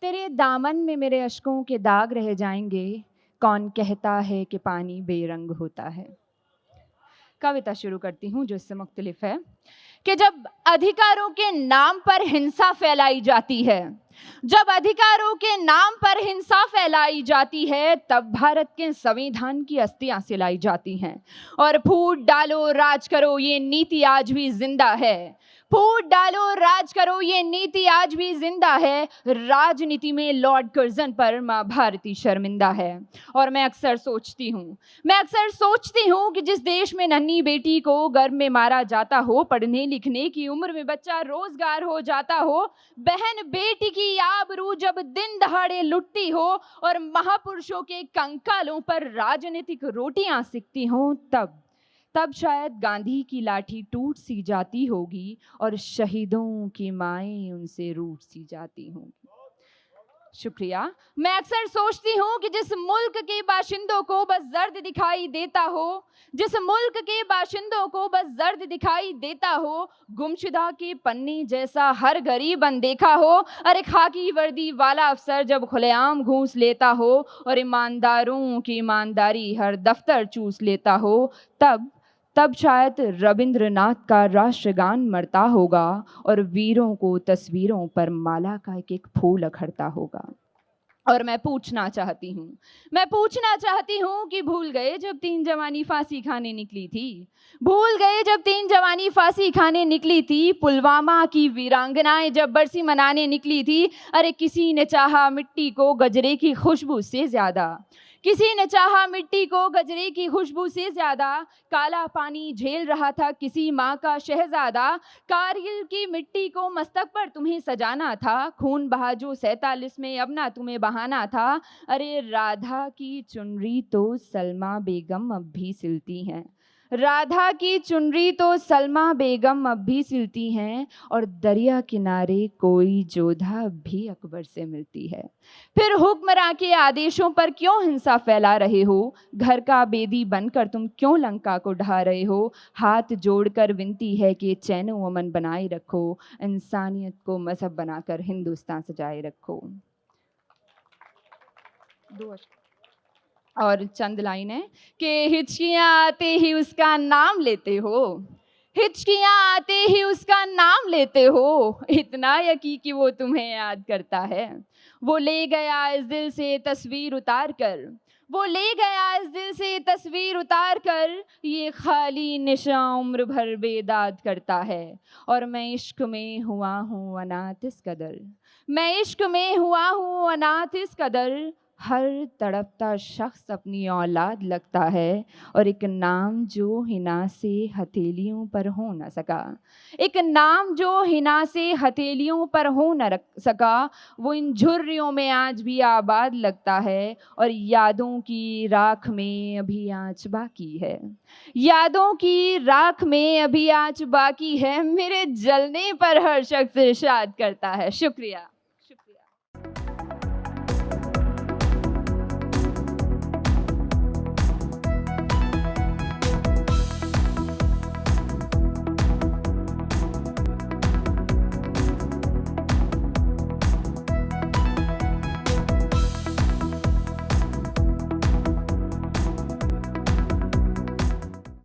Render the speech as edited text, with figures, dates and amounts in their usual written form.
तेरे दामन में मेरे अश्कों के दाग रह जाएंगे, कौन कहता है कि पानी बेरंग होता है। कविता शुरू करती हूँ जो इससे मुख्तलिफ है कि जब अधिकारों के नाम पर हिंसा फैलाई जाती है, जब अधिकारों के नाम पर हिंसा फैलाई जाती है, तब भारत के संविधान की अस्थियां सिलाई जाती हैं। और फूट डालो राज करो ये नीति आज भी जिंदा है, फूट डालो राज करो ये नीति आज भी जिंदा है। राजनीति में लॉर्ड कर्जन पर मां भारती शर्मिंदा है। और मैं अक्सर सोचती हूँ कि जिस देश में नन्ही बेटी को गर्भ में मारा जाता हो, पढ़ने लिखने की उम्र में बच्चा रोजगार हो जाता हो, बहन बेटी की आबरू जब दिन दहाड़े लुटती हो और महापुरुषों के कंकालों पर राजनीतिक रोटियां सिकती हो, तब शायद गांधी की लाठी टूट सी जाती होगी और शहीदों की माएं उनसे रूठ सी जाती होंगी। शुक्रिया। मैं अक्सर सोचती हूँ कि जिस मुल्क के बाशिंदों को बस दर्द दिखाई देता हो, जिस मुल्क के बाशिंदों को बस दर्द दिखाई देता हो, गुमशुदा के पन्ने जैसा हर गरीब अनदेखा हो, अरे खाकी वर्दी वाला अफसर जब खुलेआम घूस लेता हो और ईमानदारों की ईमानदारी हर दफ्तर चूस लेता हो, तब शायद रविंद्रनाथ का राष्ट्रगान मरता होगा और वीरों को तस्वीरों पर माला का एक एक फूल अखड़ता होगा। और मैं पूछना चाहती हूँ कि भूल गए जब 3 जवानी फांसी खाने निकली थी, भूल गए जब 3 जवानी फांसी खाने निकली थी, पुलवामा की वीरांगनाएं जब बरसी मनाने निकली थी। अरे किसी ने चाहा मिट्टी को गजरे की खुशबू से ज्यादा, किसी ने चाहा मिट्टी को गजरे की खुशबू से ज्यादा, काला पानी झेल रहा था किसी माँ का शहजादा। कारगिल की मिट्टी को मस्तक पर तुम्हें सजाना था, खून बहा जो 47 में अब ना तुम्हें बहाना था। अरे राधा की चुनरी तो सलमा बेगम अब भी सिलती हैं, राधा की चुनरी तो सलमा बेगम अब भी सिलती हैं, और दरिया किनारे कोई जोधा अब भी अकबर से मिलती है। फिर हुक्मरां के आदेशों पर क्यों हिंसा फैला रहे हो, घर का बेदी बनकर तुम क्यों लंका को ढा रहे हो। हाथ जोड़कर विनती है कि चैन व अमन बनाए रखो, इंसानियत को मजहब बनाकर हिंदुस्तान सजाए रखो। और चंद लाइनें कि हिचकियां आते ही उसका नाम लेते हो, हिचकियां आते ही उसका नाम लेते हो, इतना यकीन कि वो तुम्हें याद करता है। वो ले गया इस दिल से तस्वीर उतार कर, वो ले गया इस दिल से तस्वीर उतार कर, ये खाली निशा उम्र भर बेदाद करता है। और मैं इश्क में हुआ हूँ अनाथ इस कदर, मैं इश्क में हुआ हूँ अनाथ इस कदर, हर तड़पता शख्स अपनी औलाद लगता है। और एक नाम जो हिना से हथेलियों पर हो न सका, एक नाम जो हिना से हथेलियों पर हो न सका, वो इन झुर्रियों में आज भी आबाद लगता है। और यादों की राख में अभी आँच बाकी है, यादों की राख में अभी आँच बाकी है, मेरे जलने पर हर शख्स इरशाद करता है। शुक्रिया।